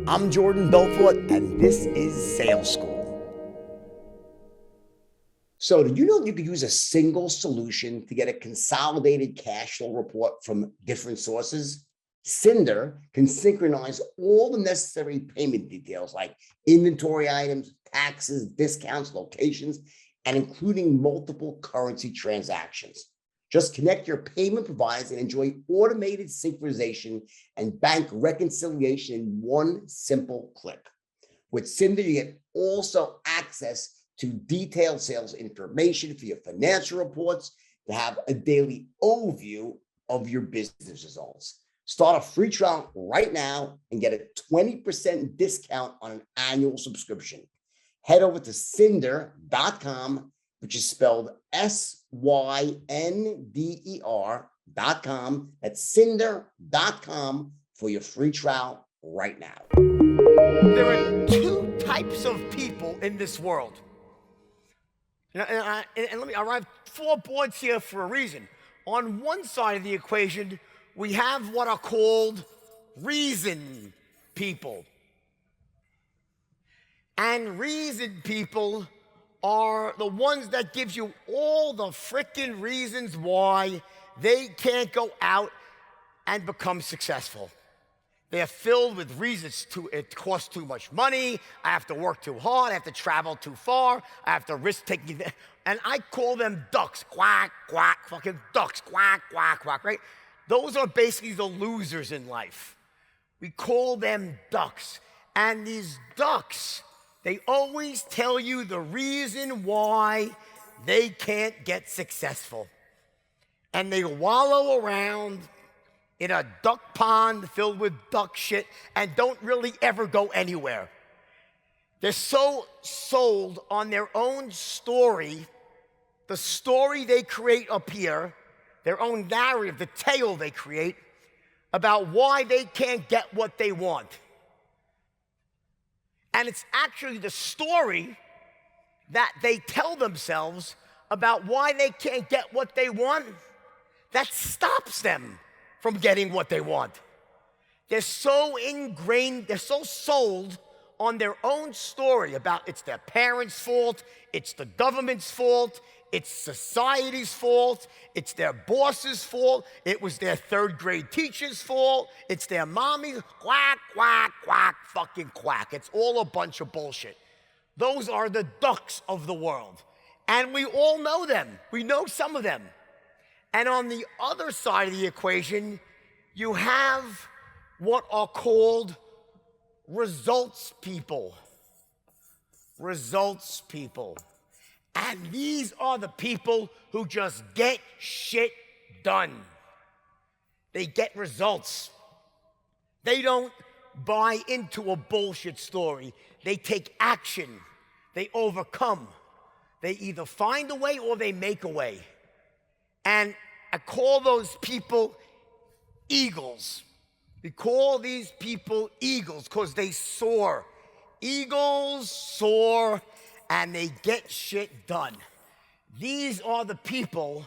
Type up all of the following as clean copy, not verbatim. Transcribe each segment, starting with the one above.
I'm Jordan Belfort, and this is Sales School. So, did you know you could use a single solution to get a consolidated cash flow report from different sources? Cinder can synchronize all the necessary payment details like inventory items, taxes, discounts, locations, and including multiple currency transactions. Just connect your payment providers and enjoy automated synchronization and bank reconciliation in one simple click. With Cinder, you get also access to detailed sales information for your financial reports to have a daily overview of your business results. Start a free trial right now and get a 20% discount on an annual subscription. Head over to Cinder.com, which is spelled SYNDER.com. That's Cinder.com for your free trial right now. There are two types of people in this world. And let me arrive 4 boards here for a reason. On one side of the equation, we have what are called reason people. And reason people are the ones that gives you all the frickin' reasons why they can't go out and become successful. They're filled with reasons. It costs too much money, I have to work too hard, I have to travel too far, I have to risk taking, and I call them ducks. Quack, quack, fucking ducks. Quack, quack, quack, right? Those are basically the losers in life. We call them ducks. And these ducks, they always tell you the reason why they can't get successful. And they wallow around in a duck pond filled with duck shit and don't really ever go anywhere. They're so sold on their own story, the story they create up here, their own narrative, the tale they create about why they can't get what they want. And it's actually the story that they tell themselves about why they can't get what they want that stops them from getting what they want. They're so ingrained, they're so sold on their own story about it's their parents' fault, it's the government's fault, it's society's fault, it's their boss's fault, it was their third grade teacher's fault, it's their mommy's, quack, quack, quack, fucking quack. It's all a bunch of bullshit. Those are the ducks of the world. And we all know them. We know some of them. And on the other side of the equation, you have what are called results people. Results people. And these are the people who just get shit done. They get results. They don't buy into a bullshit story. They take action. They overcome. They either find a way or they make a way. And I call those people eagles. We call these people eagles because they soar. Eagles soar and they get shit done. These are the people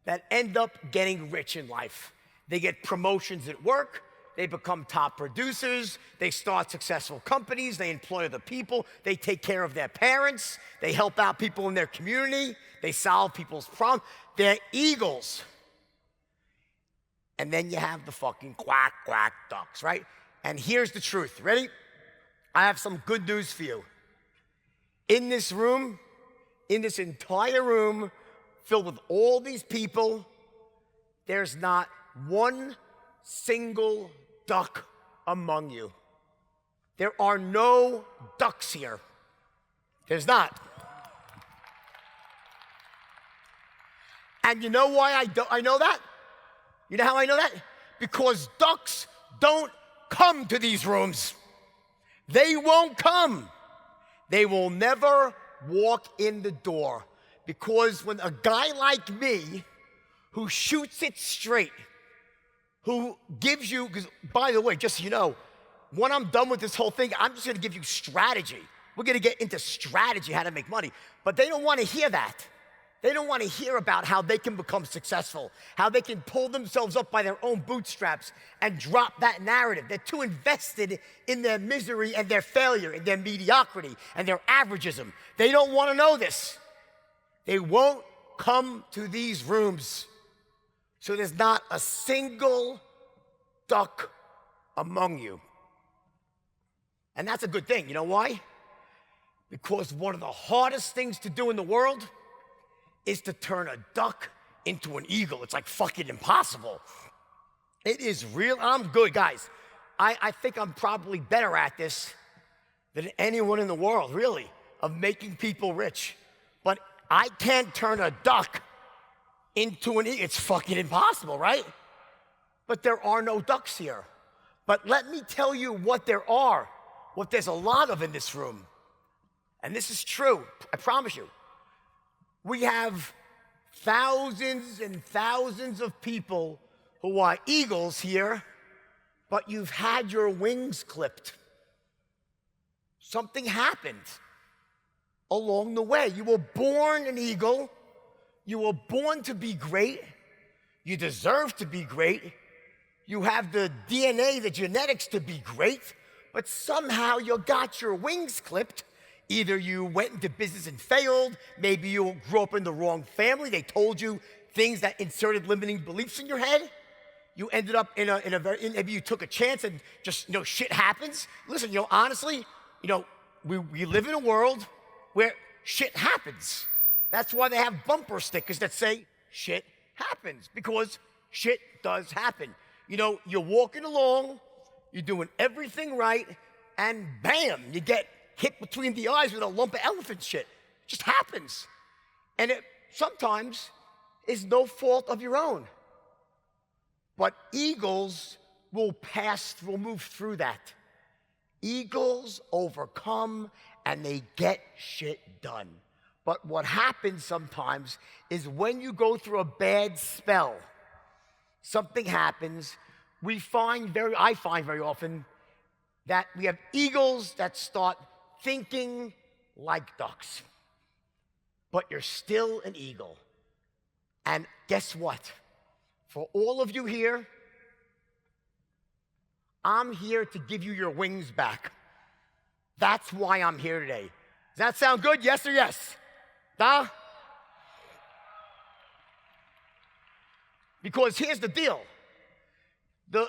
that end up getting rich in life. They get promotions at work. They become top producers. They start successful companies. They employ other people. They take care of their parents. They help out people in their community. They solve people's problems. They're eagles. And then you have the fucking quack, quack ducks, right? And here's the truth. Ready? I have some good news for you. In this room, in this entire room, filled with all these people, there's not one single duck among you. There are no ducks here. There's not. And you know why I know that? You know how I know that? Because ducks don't come to these rooms. They won't come. They will never walk in the door. Because when a guy like me, who shoots it straight, who gives you, because by the way, just so you know, when I'm done with this whole thing, I'm just gonna give you strategy. We're gonna get into strategy, how to make money. But they don't wanna hear that. They don't want to hear about how they can become successful, how they can pull themselves up by their own bootstraps and drop that narrative. They're too invested in their misery and their failure and their mediocrity and their averagism. They don't want to know this. They won't come to these rooms. So there's not a single duck among you. And that's a good thing. You know why? Because one of the hardest things to do in the world is to turn a duck into an eagle. It's like fucking impossible. It is real. I'm good, guys. I think I'm probably better at this than anyone in the world, really, of making people rich. But I can't turn a duck into an eagle. It's fucking impossible, right? But there are no ducks here. But let me tell you what there are, what there's a lot of in this room. And this is true, I promise you. We have thousands and thousands of people who are eagles here, but you've had your wings clipped. Something happened along the way. You were born an eagle. You were born to be great. You deserve to be great. You have the DNA, the genetics to be great, but somehow you got your wings clipped. Either you went into business and failed, maybe you grew up in the wrong family, they told you things that inserted limiting beliefs in your head. You ended up maybe you took a chance and just, shit happens. Listen, honestly, we live in a world where shit happens. That's why they have bumper stickers that say shit happens, because shit does happen. You're walking along, you're doing everything right, and bam, you get hit between the eyes with a lump of elephant shit. It just happens. And it sometimes is no fault of your own. But eagles will move through that. Eagles overcome and they get shit done. But what happens sometimes is when you go through a bad spell, something happens. I find very often that we have eagles that start thinking like ducks. But you're still an eagle. And guess what? For all of you here, I'm here to give you your wings back. That's why I'm here today. Does that sound good? Yes or yes? Nah? Because here's the deal. The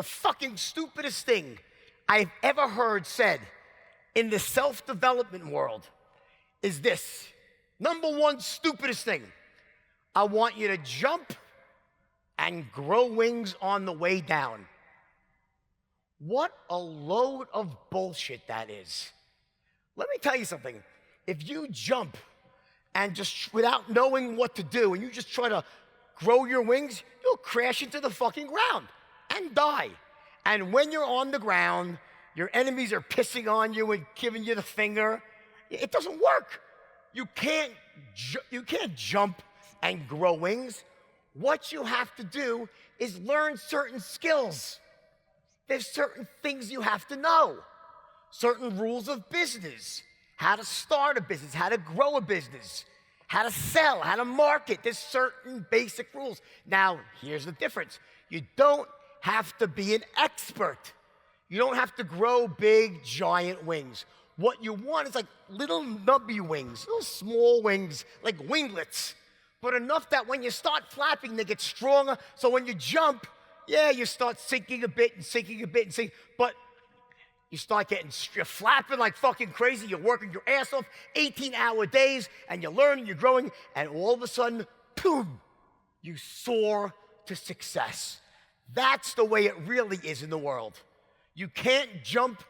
fucking stupidest thing I've ever heard said in the self-development world is this. Number one stupidest thing. I want you to jump and grow wings on the way down. What a load of bullshit that is. Let me tell you something. If you jump and just without knowing what to do, and you just try to grow your wings, you'll crash into the fucking ground and die. And when you're on the ground, your enemies are pissing on you and giving you the finger. It doesn't work. You can't jump and grow wings. What you have to do is learn certain skills. There's certain things you have to know. Certain rules of business. How to start a business, how to grow a business, how to sell, how to market. There's certain basic rules. Now, here's the difference. You don't have to be an expert. You don't have to grow big, giant wings. What you want is like little nubby wings, little small wings, like winglets, but enough that when you start flapping, they get stronger. So when you jump, you start sinking a bit and sinking a bit and sinking, but you start you're flapping like fucking crazy. You're working your ass off, 18-hour days, and you're learning, you're growing, and all of a sudden, boom, you soar to success. That's the way it really is in the world. You can't jump.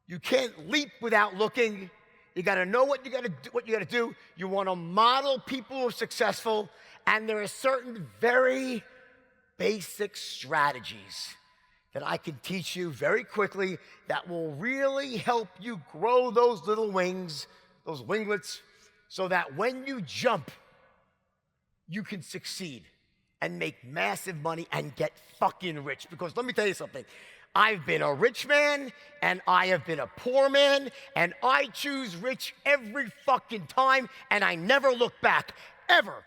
You can't leap without looking. You got to know what you got to do. You want to model people who are successful, and there are certain very basic strategies that I can teach you very quickly that will really help you grow those little wings, those winglets, so that when you jump, you can succeed and make massive money and get fucking rich. Because let me tell you something. I've been a rich man, and I have been a poor man, and I choose rich every fucking time, and I never look back, ever.